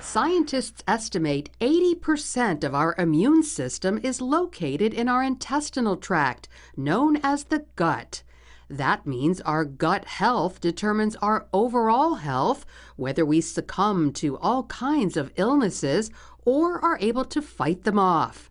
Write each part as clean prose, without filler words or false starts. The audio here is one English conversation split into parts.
Scientists estimate 80% of our immune system is located in our intestinal tract, known as the gut. That means our gut health determines our overall health, whether we succumb to all kinds of illnesses or are able to fight them off.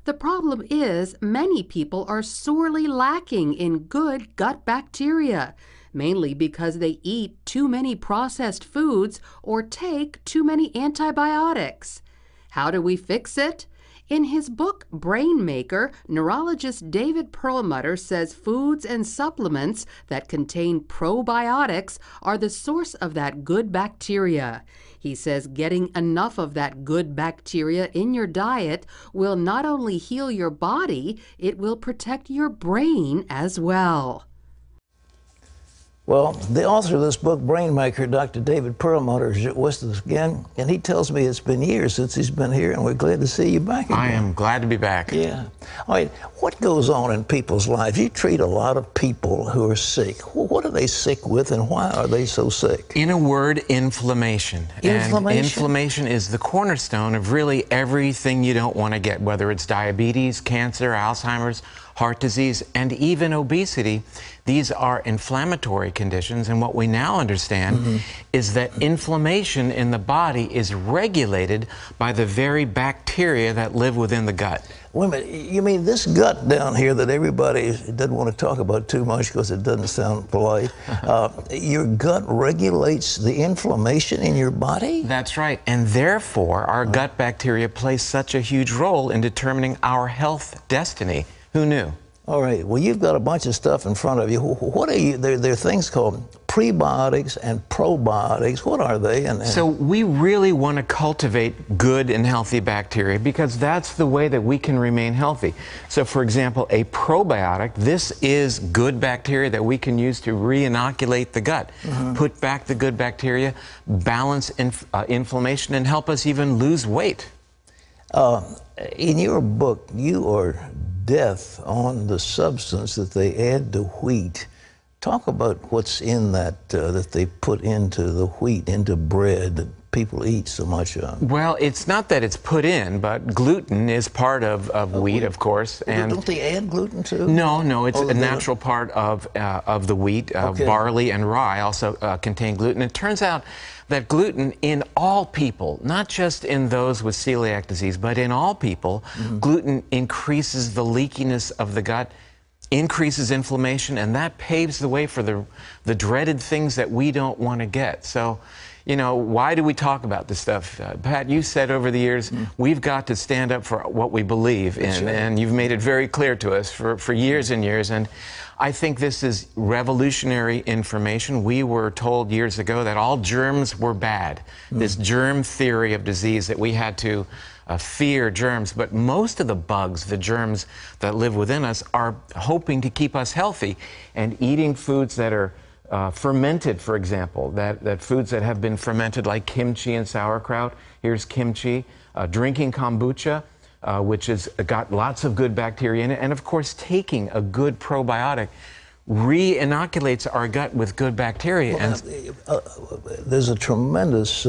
The problem is many people are sorely lacking in good gut bacteria, mainly because they eat too many processed foods or take too many antibiotics. How do we fix it? In his book, Brain Maker, neurologist David Perlmutter says foods and supplements that contain probiotics are the source of that good bacteria. He says getting enough of that good bacteria in your diet will not only heal your body, it will protect your brain as well. Well, the author of this book, Brain Maker, Dr. David Perlmutter, is with us again, and he tells me it's been years since he's been here, and we're glad to see you back again. I am glad to be back. Yeah. All right, what goes on in people's lives? You treat a lot of people who are sick. What are they sick with, and why are they so sick? In a word, inflammation. Inflammation? And inflammation is the cornerstone of really everything you don't want to get, whether it's diabetes, cancer, Alzheimer's, heart disease, and even obesity. These are inflammatory conditions, and what we now understand is that inflammation in the body is regulated by the very bacteria that live within the gut. Wait a minute, you mean this gut down here that everybody doesn't want to talk about too much because it doesn't sound polite, your gut regulates the inflammation in your body? That's right, and therefore our gut bacteria plays such a huge role in determining our health destiny. Who knew? All right. Well, you've got a bunch of stuff in front of you. What are you? There are things called prebiotics and probiotics. What are they? So we really want to cultivate good and healthy bacteria because that's the way that we can remain healthy. So, for example, a probiotic, this is good bacteria that we can use to re-inoculate the gut, put back the good bacteria, balance inflammation, and help us even lose weight. In your book, you are death on the substance that they add to wheat. Talk about what's in that that they put into the wheat, into bread that people eat so much of. Well, it's not that it's put in, but gluten is part of wheat, of course. And don't they add gluten too? No, it's a natural part of the wheat. Barley and rye also contain gluten. It turns out that gluten in all people, not just in those with celiac disease, but in all people, gluten increases the leakiness of the gut, increases inflammation, and that paves the way for the dreaded things that we don't want to get. So, you know, why do we talk about this stuff? Pat, you said over the years, we've got to stand up for what we believe in, and you've made it very clear to us for years and years. And I think this is revolutionary information. We were told years ago that all germs were bad. This germ theory of disease, that we had to fear germs, but most of the bugs, the germs that live within us, are hoping to keep us healthy. And eating foods that are fermented, for example, that foods that have been fermented, like kimchi and sauerkraut. Here's kimchi. Drinking kombucha, which has got lots of good bacteria in it, and of course taking a good probiotic re-inoculates our gut with good bacteria. Well, there's a tremendous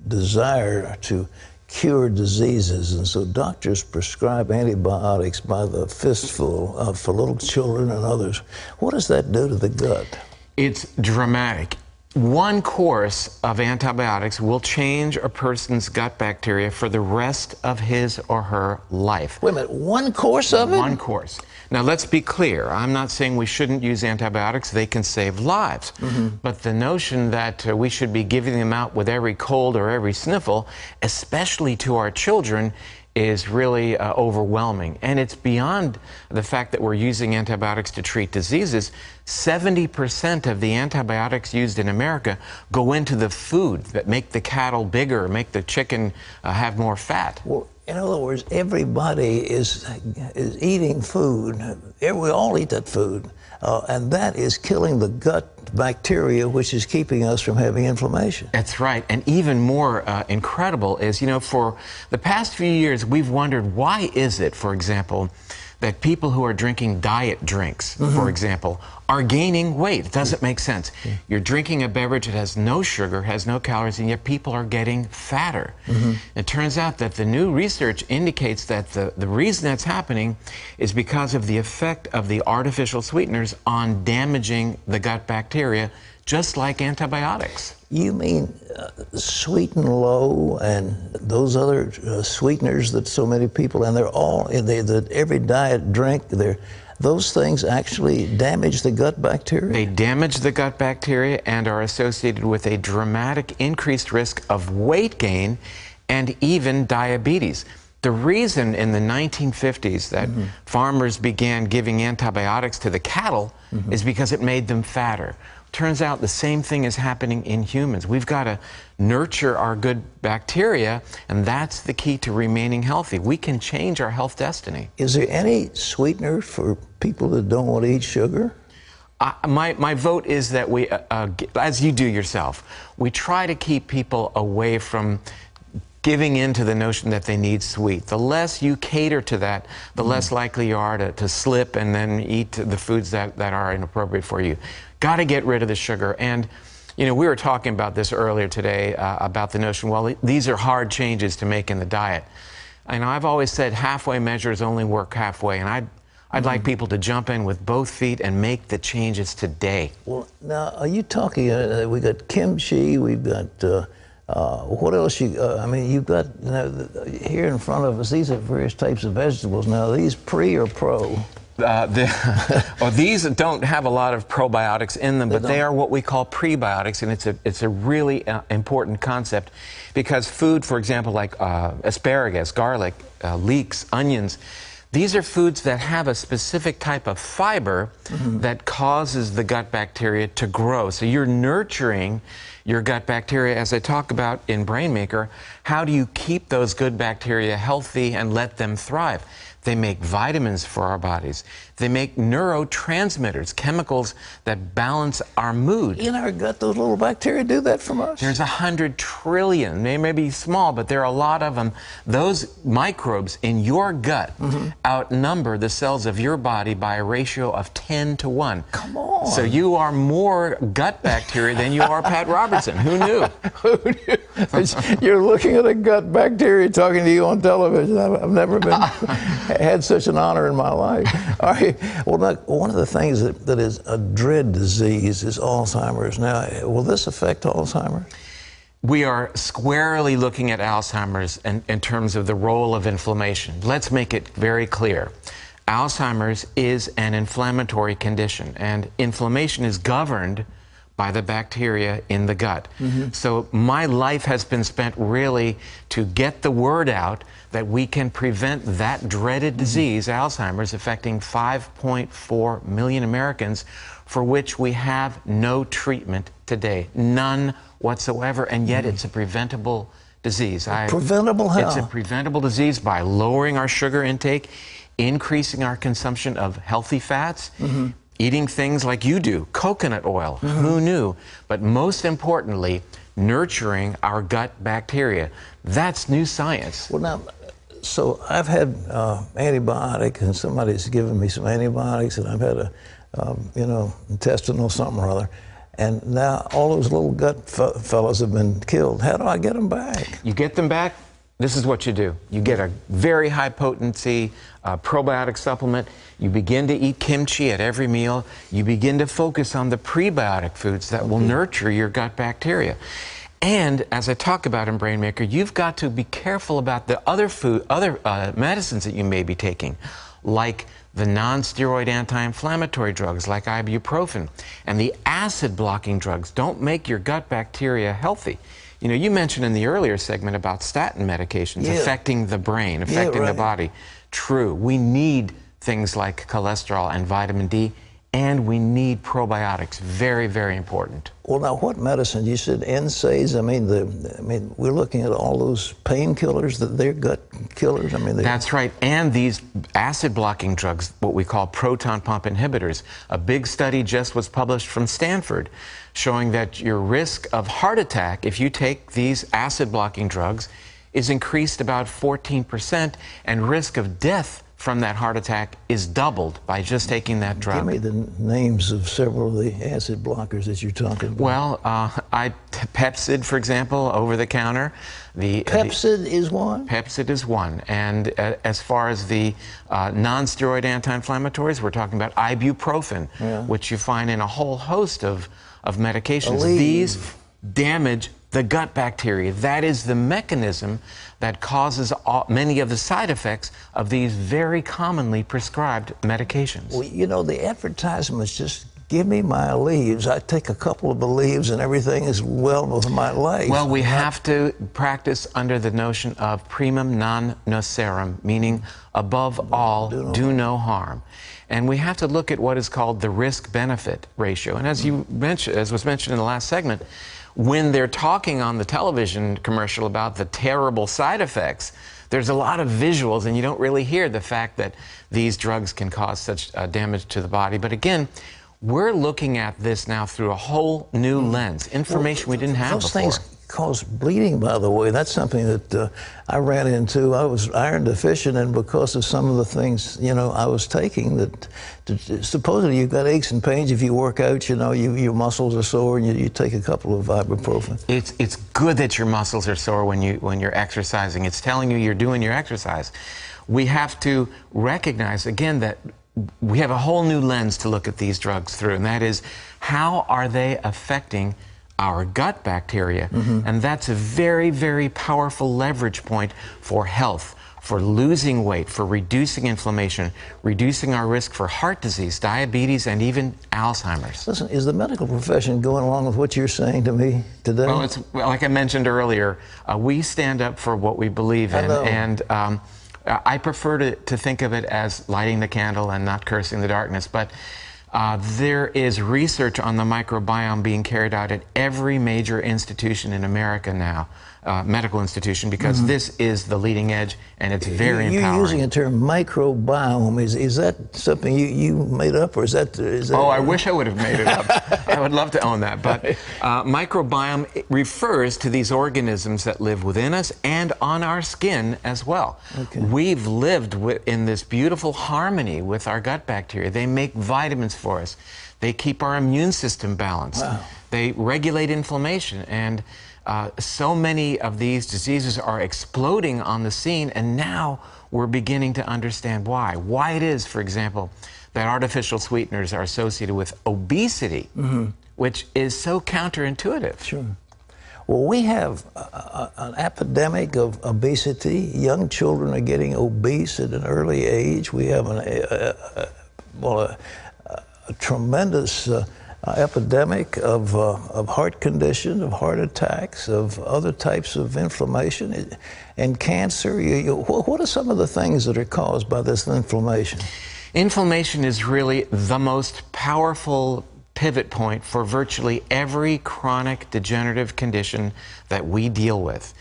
desire to cure diseases, and so doctors prescribe antibiotics by the fistful for little children and others. What does that do to the gut? It's dramatic. One course of antibiotics will change a person's gut bacteria for the rest of his or her life. Wait a minute, one course of it? One course. Now, let's be clear. I'm not saying we shouldn't use antibiotics. They can save lives. But the notion that we should be giving them out with every cold or every sniffle, especially to our children, is really overwhelming. And it's beyond the fact that we're using antibiotics to treat diseases. 70% of the antibiotics used in America go into the food that make the cattle bigger, make the chicken have more fat. Well, in other words, everybody is eating food. We all eat that food. And that is killing the gut bacteria, which is keeping us from having inflammation. That's right. And even more incredible is, you know, for the past few years, we've wondered, why is it, for example, that people who are drinking diet drinks, for example, are gaining weight. It doesn't make sense. You're drinking a beverage that has no sugar, has no calories, and yet people are getting fatter. It turns out that the new research indicates that the reason that's happening is because of the effect of the artificial sweeteners on damaging the gut bacteria, just like antibiotics. You mean Sweet and Low and those other sweeteners that so many people, and they're all, that every diet drink, those things actually damage the gut bacteria? They damage the gut bacteria and are associated with a dramatic increased risk of weight gain and even diabetes. The reason in the 1950s that farmers began giving antibiotics to the cattle is because it made them fatter. Turns out the same thing is happening in humans. We've got to nurture our good bacteria, and that's the key to remaining healthy. We can change our health destiny. Is there any sweetener for people that don't want to eat sugar? My vote is that we, as you do yourself, we try to keep people away from giving in to the notion that they need sweet. The less you cater to that, the less likely you are to slip and then eat the foods that are inappropriate for you. Got to get rid of the sugar. And, you know, we were talking about this earlier today about the notion, well, these are hard changes to make in the diet. And I've always said halfway measures only work halfway. And I'd like people to jump in with both feet and make the changes today. Well, now, are you talking, we got kimchi, we've got, what else I mean, you've got, here in front of us, these are various types of vegetables. Now, are these pre or pro? Well, these don't have a lot of probiotics in them, but they are what we call prebiotics, and it's a really important concept because food, for example, like asparagus, garlic, leeks, onions, these are foods that have a specific type of fiber that causes the gut bacteria to grow. So you're nurturing your gut bacteria. As I talk about in Brainmaker, how do you keep those good bacteria healthy and let them thrive? They make vitamins for our bodies. They make neurotransmitters, chemicals that balance our mood. In our gut, those little bacteria do that from us? There's 100 trillion. They may be small, but there are a lot of them. Those microbes in your gut outnumber the cells of your body by a ratio of 10 to 1. Come on. So you are more gut bacteria than you are Pat Robertson. Who knew? Who knew? You're looking at a gut bacteria talking to you on television. I've never been had such an honor in my life. All right. Well, now, one of the things that is a dread disease is Alzheimer's. Now, will this affect Alzheimer's? We are squarely looking at Alzheimer's in terms of the role of inflammation. Let's make it very clear. Alzheimer's is an inflammatory condition, and inflammation is governed by the bacteria in the gut. So my life has been spent really to get the word out that we can prevent that dreaded disease, Alzheimer's, affecting 5.4 million Americans, for which we have no treatment today. None whatsoever, and yet it's a preventable disease. Preventable how? It's a preventable disease by lowering our sugar intake, increasing our consumption of healthy fats, eating things like you do, coconut oil, who knew? But most importantly, nurturing our gut bacteria. That's new science. Well, now, so I've had antibiotics, and somebody's given me some antibiotics, and I've had a, intestinal something or other. And now all those little gut fellows have been killed. How do I get them back? You get them back, this is what you do. You get a very high potency probiotic supplement. You begin to eat kimchi at every meal. You begin to focus on the prebiotic foods that will nurture your gut bacteria. And as I talk about in Brainmaker, you've got to be careful about the other medicines that you may be taking, like the non-steroid anti-inflammatory drugs like ibuprofen and the acid-blocking drugs. Don't make your gut bacteria healthy. You know, you mentioned in the earlier segment about statin medications affecting the brain, affecting the body. True. We need things like cholesterol and vitamin D, and we need probiotics. Very, very important. Well, now, what medicine? You said NSAIDs. I mean, we're looking at all those painkillers that they're gut killers. I mean, that's right. And these acid-blocking drugs, what we call proton pump inhibitors. A big study just was published from Stanford showing that your risk of heart attack, if you take these acid-blocking drugs, is increased about 14%, and risk of death from that heart attack is doubled by just taking that drug. Give me the names of several of the acid blockers that you're talking about. Well, Pepsid, for example, over the counter. Pepsid is one? Pepsid is one. And as far as the non-steroid anti-inflammatories, we're talking about ibuprofen, which you find in a whole host of medications. These damage the gut bacteria. That is the mechanism that causes many of the side effects of these very commonly prescribed medications. Well, you know, the advertisements just give me my leaves. I take a couple of the leaves and everything is well with my life. Well, we have to practice under the notion of primum non nocere, meaning above all, do no harm. And we have to look at what is called the risk-benefit ratio. And as you mentioned, as was mentioned in the last segment, when they're talking on the television commercial about the terrible side effects, there's a lot of visuals, and you don't really hear the fact that these drugs can cause such damage to the body. But again, we're looking at this now through a whole new lens, information we didn't have before. Those things cause bleeding, by the way. That's something that I ran into. I was iron deficient, and because of some of the things, you know, I was taking, that supposedly you've got aches and pains if you work out, you know, your muscles are sore, and you take a couple of ibuprofen. It's good that your muscles are sore when you're exercising. It's telling you you're doing your exercise. We have to recognize, again, that we have a whole new lens to look at these drugs through, and that is, how are they affecting our gut bacteria? And that's a very, very powerful leverage point for health, for losing weight, for reducing inflammation, reducing our risk for heart disease, diabetes, and even Alzheimer's. Listen, is the medical profession going along with what you're saying to me today? Well, it's like I mentioned earlier, we stand up for what we believe in, and I prefer to think of it as lighting the candle and not cursing the darkness. But there is research on the microbiome being carried out at every major institution in America now, medical institution, because this is the leading edge, and it's very empowering. You're using a term, microbiome. Is that something you made up, or is that? Oh, I wish I would have made it up. I would love to own that. But microbiome refers to these organisms that live within us and on our skin as well. Okay. We've lived in this beautiful harmony with our gut bacteria. They make vitamins for us. They keep our immune system balanced. Wow. They regulate inflammation, and so many of these diseases are exploding on the scene, and now we're beginning to understand why. Why it is, for example, that artificial sweeteners are associated with obesity, which is so counterintuitive. Sure. Well, we have an epidemic of obesity. Young children are getting obese at an early age. We have a tremendous epidemic of heart conditions, of heart attacks, of other types of inflammation and cancer. What are some of the things that are caused by this inflammation? Inflammation is really the most powerful pivot point for virtually every chronic degenerative condition that we deal with.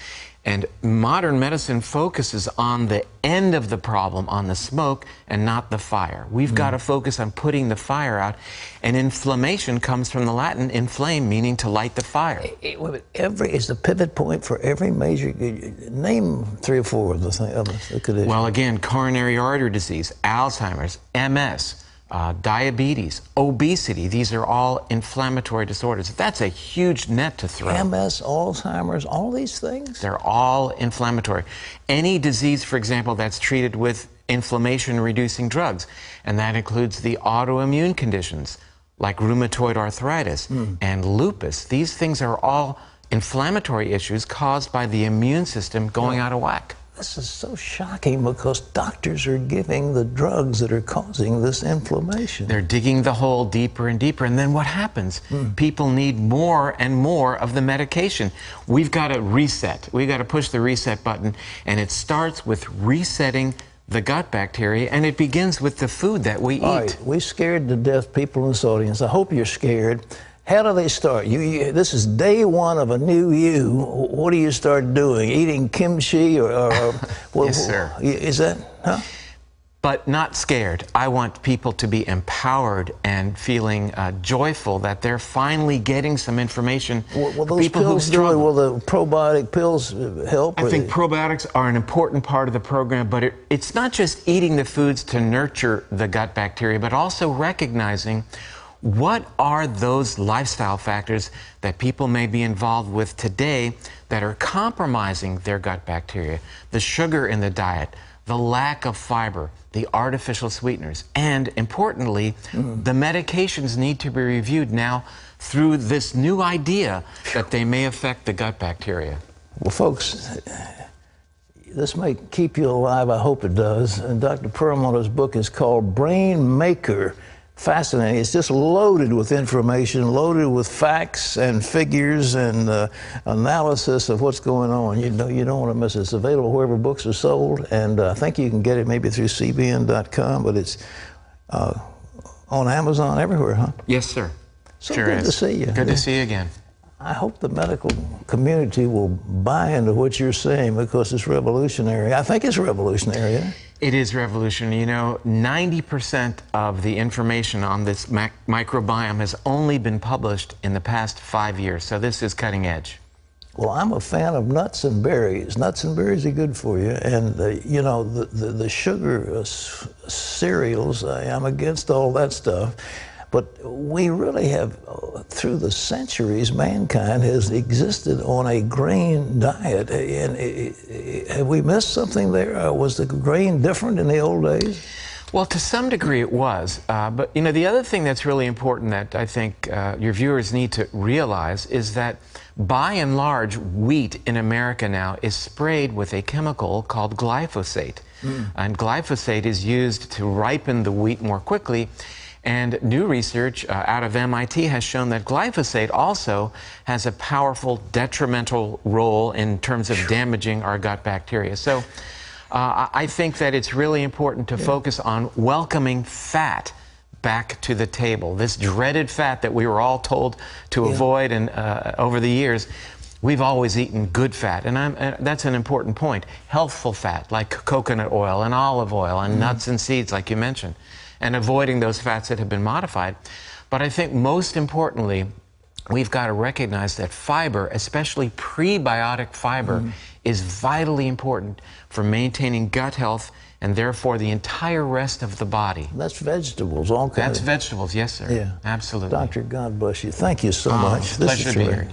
And modern medicine focuses on the end of the problem, on the smoke, and not the fire. We've got to focus on putting the fire out. And inflammation comes from the Latin inflame, meaning to light the fire. Is the pivot point for every major, name 3 or 4 of the conditions. Well, again, coronary artery disease, Alzheimer's, MS, diabetes, obesity, these are all inflammatory disorders. That's a huge net to throw. MS, Alzheimer's, all these things? They're all inflammatory. Any disease, for example, that's treated with inflammation-reducing drugs, and that includes the autoimmune conditions like rheumatoid arthritis and lupus. These things are all inflammatory issues caused by the immune system going out of whack. This is so shocking, because doctors are giving the drugs that are causing this inflammation. They're digging the hole deeper and deeper, and then what happens? People need more and more of the medication. We've got to reset. We've got to push the reset button, and it starts with resetting the gut bacteria, and it begins with the food that we eat. All right, we scared to death people in this audience. I hope you're scared. How do they start? This is day one of a new you. What do you start doing? Eating kimchi or yes, sir. Is that, huh? but not scared. I want people to be empowered and feeling joyful that they're finally getting some information. Will those pills do it? Will the probiotic pills help? I think probiotics are an important part of the program, but it's not just eating the foods to nurture the gut bacteria, but also recognizing what are those lifestyle factors that people may be involved with today that are compromising their gut bacteria. The sugar in the diet, the lack of fiber, the artificial sweeteners, and importantly, the medications need to be reviewed now through this new idea that they may affect the gut bacteria. Well, folks, this may keep you alive. I hope it does. And Dr. Perlmutter's book is called Brain Maker. Fascinating. It's just loaded with information, loaded with facts and figures and analysis of what's going on. You don't want to miss it. It's available wherever books are sold, and I think you can get it maybe through cbn.com, but it's on Amazon everywhere, huh? Yes, sir. So sure good to see you. Good to see you again. I hope the medical community will buy into what you're saying because it's revolutionary. I think it's revolutionary. Yeah? It is revolutionary. You know, 90% of the information on this microbiome has only been published in the past 5 years, so this is cutting edge. Well, I'm a fan of nuts and berries. Nuts and berries are good for you. And, you know, the sugar cereals, I'm against all that stuff. But we really have, through the centuries, mankind has existed on a grain diet. And have we missed something there? Was the grain different in the old days? Well, to some degree it was. But, you know, the other thing that's really important that I think your viewers need to realize is that, by and large, wheat in America now is sprayed with a chemical called glyphosate. And glyphosate is used to ripen the wheat more quickly. And new research out of MIT has shown that glyphosate also has a powerful detrimental role in terms of damaging our gut bacteria. So I think that it's really important to focus on welcoming fat back to the table. This dreaded fat that we were all told to avoid, and over the years, we've always eaten good fat, and that's an important point. Healthful fat like coconut oil and olive oil and nuts and seeds, like you mentioned, and avoiding those fats that have been modified. But I think most importantly, we've got to recognize that fiber, especially prebiotic fiber, is vitally important for maintaining gut health and therefore the entire rest of the body. That's vegetables, all kinds. That's vegetables, yes, sir. Yeah. Absolutely. Doctor, God bless you. Thank you so much. Pleasure to be here.